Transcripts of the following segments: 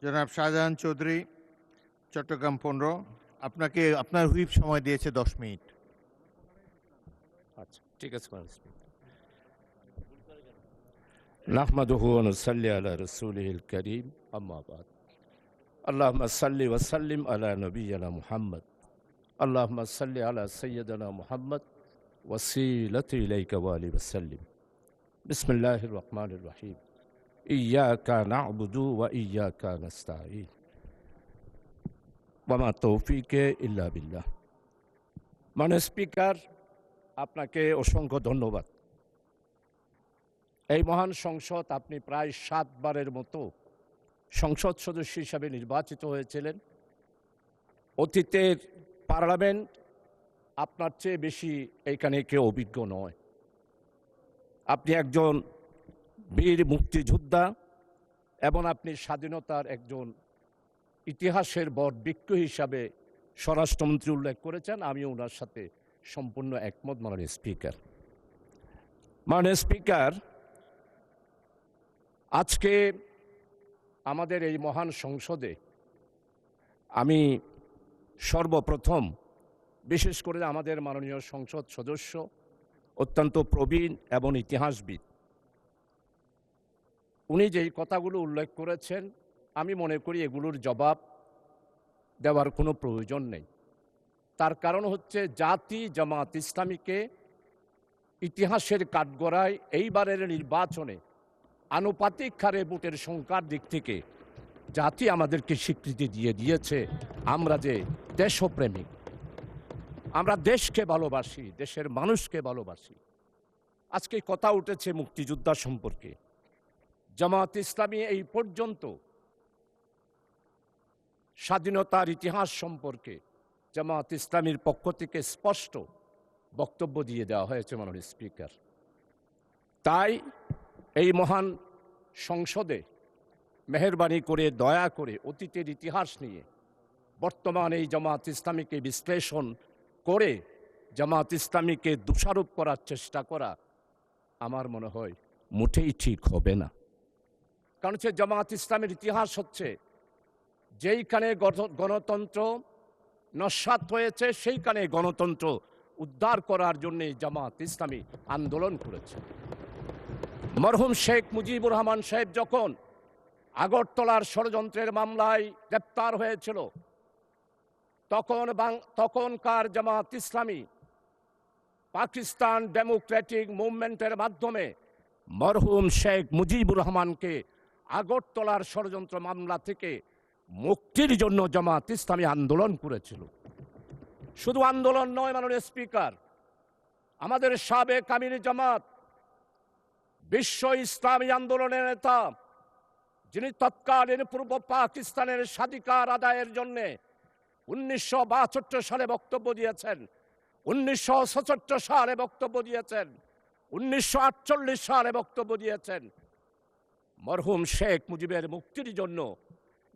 জনাব শাহজাহান চৌধুরী, চট্টগ্রাম 15। আপনাকে আপনার হুইপ সময় দিয়েছে 10 মিনিট। আচ্ছা, ঠিক আছে। নাহমাদুহু ওয়া নুসাল্লি আলা রাসূলিহিল কারীম, আম্মা বাদ। আল্লাহুম্মা সাল্লি ওয়া সাল্লিম আলা নবিয়িনা মুহাম্মদ। আল্লাহুম্মা সাল্লি আলা সাইয়্যিদিনা মুহাম্মদ ওয়াসিলাতি ইলাইকা ওয়া আলিহি ওয়া সাল্লিম। বিসমিল্লাহির রহমানির রহিম। ইয়্যাকা না'বুদু ওয়া ইয়্যাকা নাস্তাঈন। ওয়া মা তৌফিকে ইল্লা বিল্লাহ। মাননীয় স্পিকার, আপনাকে অসংখ্য ধন্যবাদ। এই মহান সংসদ আপনি প্রায় 7 বারের মতো সংসদ সদস্য হিসাবে নির্বাচিত হয়েছিলেন। অতীতের পার্লামেন্ট আপনার চেয়ে বেশি এইখানে কেউ অভিজ্ঞ নয়। আপনি একজন বীর মুক্তিযোদ্ধা এবং আপনি স্বাধীনতার একজন ইতিহাসের বটবৃক্ষ হিসাবে স্বরাষ্ট্রমন্ত্রী উল্লেখ করেছেন। আমি ওনার সাথে সম্পূর্ণ একমত। মাননীয় স্পিকার, আজকে আমাদের এই মহান সংসদে আমি সর্বপ্রথম, বিশেষ করে আমাদের মাননীয় সংসদ সদস্য অত্যন্ত প্রবীণ এবং ইতিহাসবিদ, উনি যেই কথাগুলো উল্লেখ করেছেন আমি মনে করি এগুলোর জবাব দেওয়ার কোনো প্রয়োজন নেই। তার কারণ হচ্ছে জাতি জামাত ইসলামীকে ইতিহাসের কাঠগড়ায় এইবারের নির্বাচনে আনুপাতিক হারে ভোটের সংখ্যার দিক থেকে জাতি আমাদেরকে স্বীকৃতি দিয়ে দিয়েছে আমরা যে দেশপ্রেমিক, আমরা দেশকে ভালোবাসি, দেশের মানুষকে ভালোবাসি। আজকে কথা উঠেছে মুক্তিযোদ্ধা সম্পর্কে। জামাত ইসলামী এই পর্যন্ত স্বাধীনতার ইতিহাস সম্পর্কে জামাত ইসলামীর পক্ষ থেকে স্পষ্ট বক্তব্য দিয়ে দেওয়া হয়েছে মাননীয় স্পিকার। তাই এই মহান সংসদে মেহেরবানি করে, দয়া করে অতীতের ইতিহাস নিয়ে বর্তমান এই জামাত ইসলামীকে বিশ্লেষণ করে জামাত ইসলামীকে দোষারোপ করার চেষ্টা করা আমার মনে হয় মোটেই ঠিক হবে না। কারণ হচ্ছে জামাত ইসলামের ইতিহাস হচ্ছে যেইখানে গণতন্ত্র নস্যাৎ হয়েছে সেইখানে গণতন্ত্র উদ্ধার করার জন্য জামাত ইসলামী আন্দোলন করেছে। মরহুম শেখ মুজিবুর রহমান সাহেব যখন আগরতলার ষড়যন্ত্রের মামলায় গ্রেপ্তার হয়েছিল তখনকার জামাত ইসলামী পাকিস্তান ডেমোক্রেটিক মুভমেন্টের মাধ্যমে মরহুম শেখ মুজিবুর রহমানকে আগরতলার ষড়যন্ত্র মামলা থেকে মুক্তির জন্য জামাত ইসলামী আন্দোলন করেছিল। শুধু আন্দোলন নয় মাননীয় স্পিকার, আমাদের সাবেক আমির জামাত, বিশ্ব ইসলামী আন্দোলনের নেতা, যিনি তৎকালীন পূর্ব পাকিস্তানের স্বাধিকার আদায়ের জন্য 1962 সালে বক্তব্য দিয়েছেন, 1967 সালে বক্তব্য দিয়েছেন, 1948 সালে বক্তব্য দিয়েছেন। মরহুম শেখ মুজিবের মুক্তির জন্য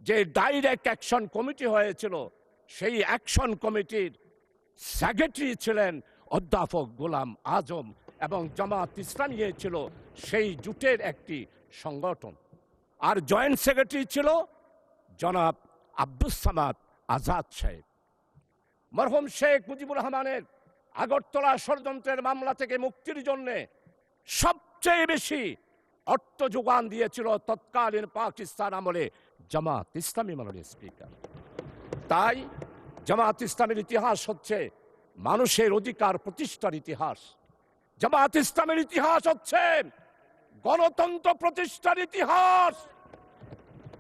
যে ডাইরেক্ট অ্যাকশন কমিটি হয়েছিল সেই অ্যাকশন কমিটির সেক্রেটারি ছিলেন অধ্যাপক গোলাম আজম এবং জামাত ইসলামী ছিল সেই জোটের একটি সংগঠন। আর জয়েন্ট সেক্রেটারি ছিল জনাব আব্দুস সামাদ আজাদ সাহেব। মরহুম শেখ মুজিবুর রহমানের আগরতলা ষড়যন্ত্রের মামলা থেকে মুক্তির জন্যে সবচেয়ে বেশি অর্থ যোগান দিয়েছিল তৎকালীন পাকিস্তান আমলে জামাত ইসলামী মাননীয় স্পিকার। তাই জামাত ইসলামের ইতিহাস হচ্ছে মানুষের অধিকার প্রতিষ্ঠার ইতিহাস। জামাত ইসলামের ইতিহাস হচ্ছে গণতন্ত্র প্রতিষ্ঠার ইতিহাস।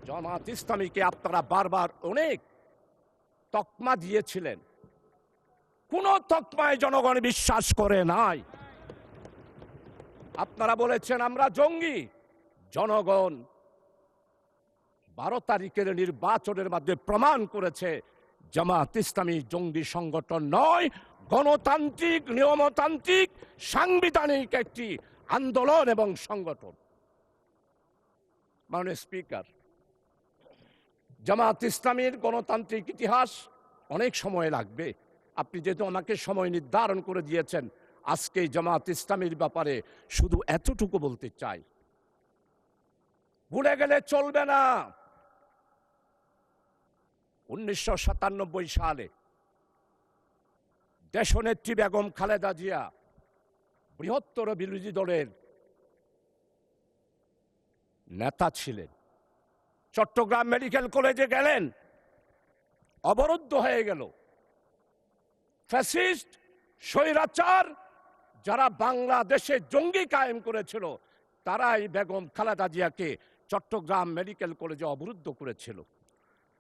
জামাত ইসলামীকে আপনারা বারবার অনেক তকমা দিয়েছিলেন, কোন তকমায় জনগণ বিশ্বাস করে নাই। আপনারা বলেছেন আমরা জঙ্গি। জনগণ 12 তারিখের নির্বাচনের মাধ্যমে প্রমাণ করেছে জামাত ইসলামী জঙ্গি সংগঠন নয়, গণতান্ত্রিক, নিয়মতান্ত্রিক, সাংবিধানিক একটি আন্দোলন এবং সংগঠন। মাননীয় স্পিকার, জামাত ইসলামীর গণতান্ত্রিক ইতিহাস অনেক সময় লাগবে। আপনি যেহেতু আমাকে সময় নির্ধারণ করে দিয়েছেন, আজকে জামাত ইসলামীর ব্যাপারে শুধু এতটুকু বলতে চাই, ভুলে গেলে চলবে না। 1997 সালে দেশনেত্রী বেগম খালেদা জিয়া বৃহত্তর বিরোধী দলের নেতা ছিলেন। চট্টগ্রাম মেডিকেল কলেজে গেলেন, অবরুদ্ধ হয়ে গেল। ফ্যাসিস্ট স্বৈরাচার যারা বাংলাদেশে জঙ্গি কায়েম করেছিল, তারাই বেগম খালেদা জিয়াকে চট্টগ্রাম মেডিকেল কলেজে অবরুদ্ধ করেছিল।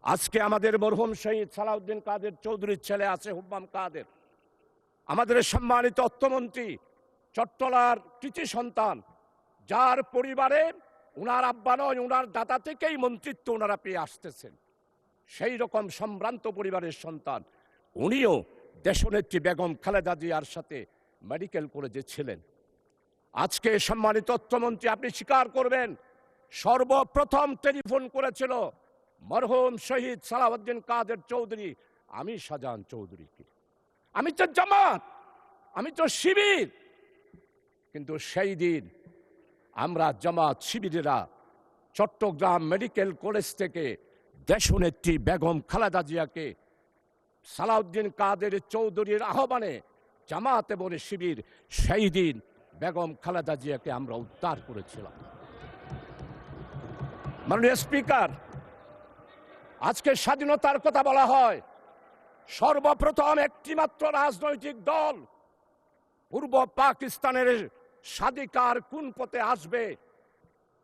আজকে আমাদের মরহুম শহীদ সালাউদ্দিন কাদের চৌধুরীর ছেলে আছে হুম্মাম কাদের, আমাদের সম্মানিত অর্থমন্ত্রী, চট্টলার কৃতি সন্তান, যার পরিবারে উনার আব্বা নয়, উনার দাদা থেকেই মন্ত্রিত্ব ওনারা পেয়ে আসতেছেন। সেই রকম সম্ভ্রান্ত পরিবারের সন্তান উনিও দেশনেত্রী বেগম খালেদা জিয়ার সাথে মেডিকেল কলেজে ছিলেন। আজকে সম্মানিত অর্থমন্ত্রী, আপনি স্বীকার করবেন, সর্বপ্রথম টেলিফোন করেছিল মরহুম শহীদ সালাউদ্দিন কাদের চৌধুরী আমি শাহজাহান চৌধুরীকে। আমি তো জামাত, আমি তো শিবির, কিন্তু সেই দিন আমরা জামাত শিবিরেরা চট্টগ্রাম মেডিকেল কলেজ থেকে দেশনেত্রী বেগম খালেদা জিয়াকে সালাউদ্দিন কাদের চৌধুরীর আহ্বানে জামাত এবং শিবির সেই দিন বেগম খালেদা জিয়াকে আমরা উদ্ধার করেছিলাম। মাননীয় স্পিকার, আজকে স্বাধীনতার কথা বলা হয়, সর্বপ্রথম একটি মাত্র রাজনৈতিক দল পূর্ব পাকিস্তানের স্বাধিকার কোন পথে আসবে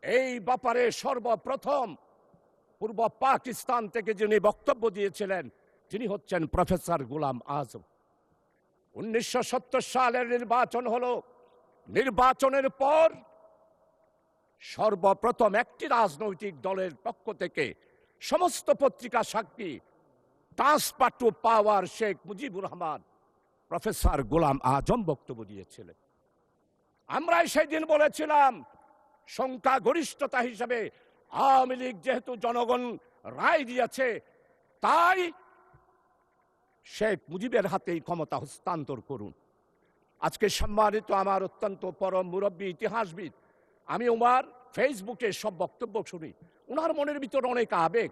এই ব্যাপারে সর্বপ্রথম পূর্ব পাকিস্তান থেকে যিনি বক্তব্য দিয়েছিলেন তিনি হচ্ছেন প্রফেসর গোলাম আজম। 1970 সালের নির্বাচন হলো, নির্বাচনের পর সর্বপ্রথম একটি রাজনৈতিক দলের পক্ষ থেকে সমস্ত পত্রিকা সাক্ষী transfer to power Sheikh Mujibur Rahman professor Golam Azam বক্তব্য দিয়েছিলেন। আমরাই সেই দিন বলেছিলাম সংখ্যাগরিষ্ঠতা হিসেবে আওয়ামী লীগ যেহেতু জনগণ রায় দিয়েছে, তাই শেখ মুজিবের হাতেই ক্ষমতা হস্তান্তর করুন। আজকে সম্মানিত আমার অত্যন্ত পরম মুরব্বী ইতিহাসবিদ, আমি ওনার ফেসবুকে সব বক্তব্য শুনি, ওনার মনের ভিতরে অনেক আবেগ।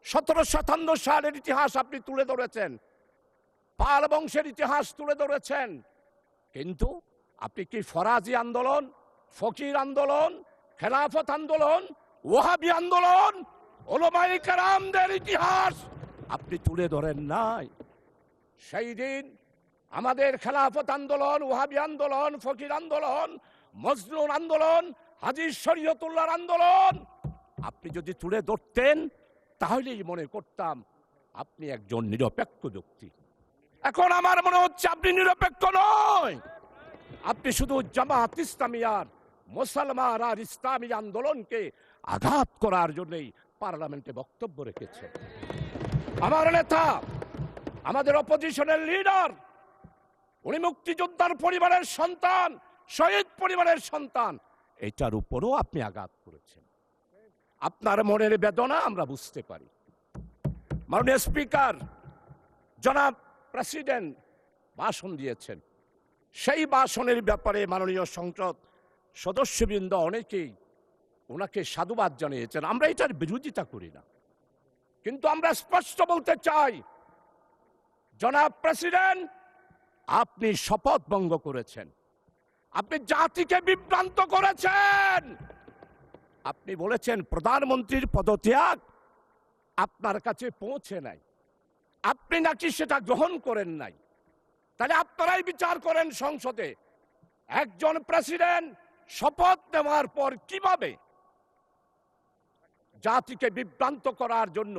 1757 সালের ইতিহাস আপনি তুলে ধরেছেন, পাল বংশের ইতিহাস তুলে ধরেছেন, কিন্তু আপনি কি ফরাজি আন্দোলন, ফকির আন্দোলন, খেলাফত আন্দোলন, ওয়াহাবি আন্দোলন, ওলামায়ে কেরামদের ইতিহাস আপনি তুলে ধরেন নাই? সেই দিন আমাদের খেলাফত আন্দোলন, ওয়াহাবি আন্দোলন, ফকির আন্দোলন, মজলুম আন্দোলন, হাজী শরীয়তুল্লাহর আন্দোলন আপনি যদি তুলে ধরতেন তাহলেই মনে করতাম আপনি একজন নিরপেক্ষ ব্যক্তি। এখন আমার মনে হচ্ছে আপনি নিরপেক্ষ নয়, আপনি শুধু জামাত ইসলামিয়ার মুসলমান আর ইসলামী আন্দোলনকে আঘাত করার জন্যই পার্লামেন্টে বক্তব্য রেখেছেন। আমার নেতা, আমাদের অপোজিশনের লিডার, উনি মুক্তিযোদ্ধার পরিবারের সন্তান, শহীদ পরিবারের সন্তান, এটার উপরও আপনি আঘাত করেছেন। আপনার মনের বেদনা আমরা বুঝতে পারি। মাননীয় স্পিকার, জনাব প্রেসিডেন্ট ভাষণ দিয়েছেন, সেই ভাষণের ব্যাপারে মাননীয় সংসদ সদস্যবৃন্দ অনেকেই ওনাকে সাধুবাদ জানিয়েছেন। আমরা এটার বিরোধিতা করি না, কিন্তু আমরা স্পষ্ট বলতে চাই, জনাব প্রেসিডেন্ট, আপনি শপথ ভঙ্গ করেছেন, আপনি জাতিকে বিভ্রান্ত করেছেন। আপনি বলেছেন প্রধানমন্ত্রীর পদত্যাগ আপনার কাছে পৌঁছে নাই, আপনি নাকি সেটা গ্রহণ করেন নাই। তাহলে আপনারাই বিচার করেন সংসদে, একজন প্রেসিডেন্ট শপথ নেওয়ার পর কিভাবে জাতিকে বিভ্রান্ত করার জন্য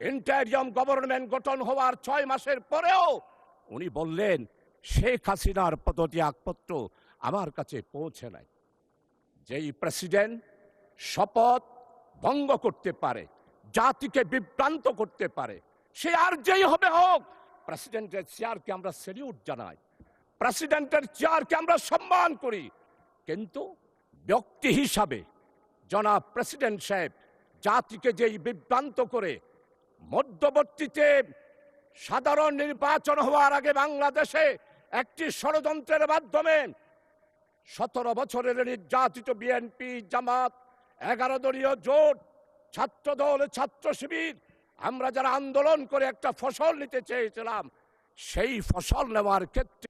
ইন্টারিয়াম গভর্নমেন্ট গঠন হওয়ার 6 মাসের পরেও উনি বললেন শেখ হাসিনার পদত্যাগপত্র আমার কাছে পৌঁছে নাই। যেই প্রেসিডেন্ট শপথ ভঙ্গ করতে পারে, জাতিকে বিভ্রান্ত করতে পারে, সে আর যেই হবে হোক, প্রেসিডেন্টের চেয়ারকে আমরা স্যালিউট জানাই, প্রেসিডেন্টের চেয়ারকে আমরা সম্মান করি, কিন্তু ব্যক্তি হিসাবে জনাব প্রেসিডেন্ট সাহেব জাতিকে যেই বিভ্রান্ত করে মধ্যবর্তীতে সাধারণ নির্বাচন হওয়ার আগে বাংলাদেশে একটি ষড়যন্ত্রের মাধ্যমে 17 বছরের নির্যাতিত বিএনপি, জামাত, 11 দলীয় জোট, ছাত্রদল, ছাত্র শিবির আমরা যারা আন্দোলন করে একটা ফসল নিতে চেয়েছিলাম, সেই ফসল নেওয়ার ক্ষেত্রে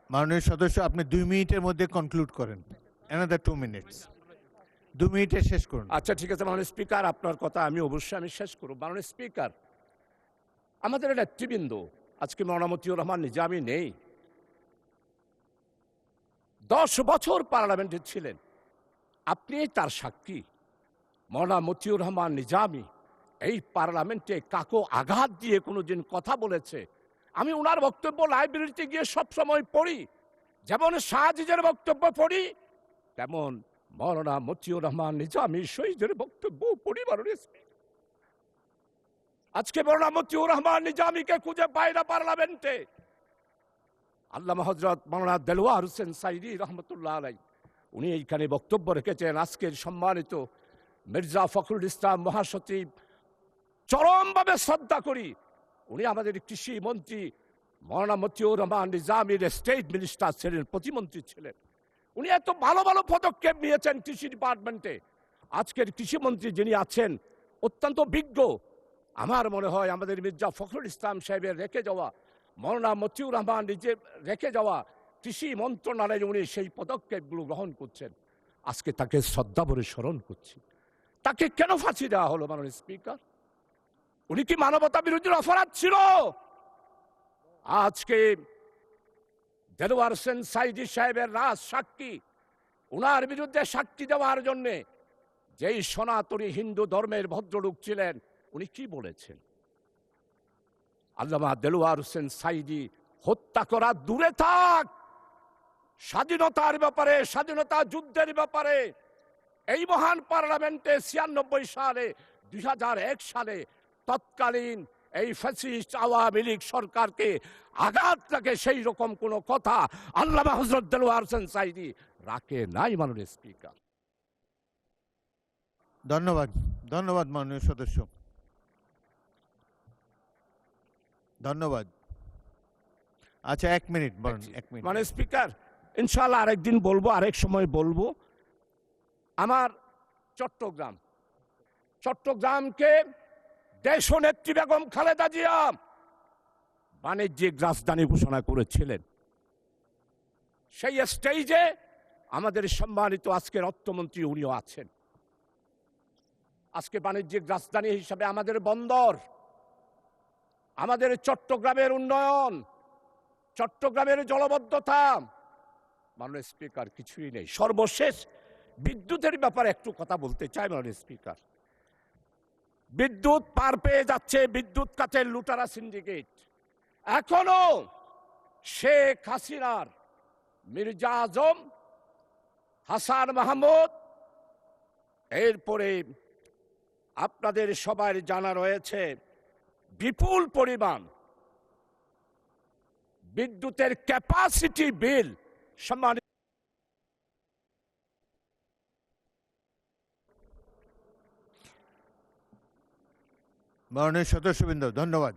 মাননীয় সদস্য আপনি 2 মিনিটের মধ্যে কনক্লুড করেন। অ্যানাদার 2 মিনিটস, 2 মিনিটে শেষ করুন। আচ্ছা ঠিক আছে মাননীয় স্পিকার, আপনার কথা আমি অবশ্যই শেষ করব। মাননীয় স্পিকার, আমাদের নেতৃবৃন্দ আজকে মওলানা মতিউর রহমান নিজামী নেই, 10 বছর পার্লামেন্টে ছিলেন, আপনি তার সাক্ষী। মওলানা মতিউর রহমান নিজামী এই পার্লামেন্টে কাকো আঘাত দিয়ে কোনোদিন কথা বলেছে? আমি ওনার বক্তব্য লাইব্রেরিতে গিয়ে সবসময় পড়ি, যেমন শাহজিজের বক্তব্য পড়ি, তেমন মওলানা মতিউর রহমান নিজামী শহীদের বক্তব্য পড়ি। আজকে মওলানা মতিউর রহমান নিজামীকে খুঁজে পায় না পার্লামেন্টে। আল্লামা হযরত মওলানা দেলোয়ার হোসেন সাইদি রহমতুল্লাহ আলাইহি উনি এইখানে বক্তব্য রেখেছেন। আজকের সম্মানিত মির্জা ফখরুল ইসলাম মহাসচিব, চরমভাবে শ্রদ্ধা করি, উনি আমাদের কৃষি মন্ত্রী মওলানা মতিউর রহমান নিজামীর স্টেট মিনিস্টার ছিলেন, প্রতিমন্ত্রী ছিলেন। উনি এত ভালো ভালো পদক্ষেপ নিয়েছেন কৃষি ডিপার্টমেন্টে। আজকের কৃষিমন্ত্রী যিনি আছেন অত্যন্ত বিজ্ঞ। আমার মনে হয় আমাদের মির্জা ফখরুল ইসলাম সাহেবের রেখে যাওয়া, মওলানা মতিউর রহমান নিজে রেখে যাওয়া কৃষি মন্ত্রণালয়ে উনি সেই পদক্ষেপগুলো গ্রহণ করছেন। আজকে তাকে শ্রদ্ধা ভরে স্মরণ করছি। তাকে কেন ফাঁসি দেওয়া হলো মাননীয় স্পিকার? উনি কি মানবতা বিরোধী অপরাধ ছিল? আজকে দেলোয়ার হোসেন সাইদি সাহেবের রাজ সাক্ষী, উনার বিরুদ্ধে সাক্ষী দেওয়ার জন্যে যেই সনাতনী হিন্দু ধর্মের ভদ্রলোক ছিলেন, উনি কি বলেছেন? আল্লামা দেলোয়ার হোসেন সাইদি হত্যা করা দূরে থাক, স্বাধীনতার ব্যাপারে, স্বাধীনতা যুদ্ধের ব্যাপারে এই মহান পার্লামেন্টে 96 সালে, 2001 সালে তৎকালীন এই ফ্যাসিস্ট আওয়ামী লীগ সরকারকে আঘাত লাগে সেই রকম কোন কথা আল্লামা হযরত দেলোয়ার হোসেন সাইদি রাখে নাই মাননীয় স্পিকার। ধন্যবাদ মাননীয় সদস্য, ধন্যবাদ। আচ্ছা 1 মিনিট বলেন, 1 মিনিট। মানে স্পিকার, ইনশাআল্লাহ আরেকদিন বলবো, আরেক সময় বলবো। আমার চট্টগ্রামকে দেশনেত্রী বেগম খালেদা জিয়া বাণিজ্যিক রাজধানী ঘোষণা করেছিলেন। সেই স্টেজে আমাদের সম্মানিত আজকের অর্থমন্ত্রী উনিও আছেন। আজকে বাণিজ্যিক রাজধানী হিসাবে আমাদের বন্দর, আমাদের চট্টগ্রামের উন্নয়ন, চট্টগ্রামের জলবদ্ধতা, মাননীয় স্পিকার কিছুই নেই। সর্বশেষ বিদ্যুতের ব্যাপারে একটু কথা বলতে চাই মাননীয় স্পিকার। বিদ্যুৎ পার পেয়ে যাচ্ছে বিদ্যুৎ কাটের লুটারা সিন্ডিকেট। এখনো শেখ হাসিনার, মির্জা আজম, হাসান মাহমুদ, এরপরে আপনাদের সবার জানা রয়েছে বিপুল পরিমাণ বিদ্যুতের ক্যাপাসিটি বিল সম্মানিত মাননীয় সদস্যবৃন্দ, ধন্যবাদ।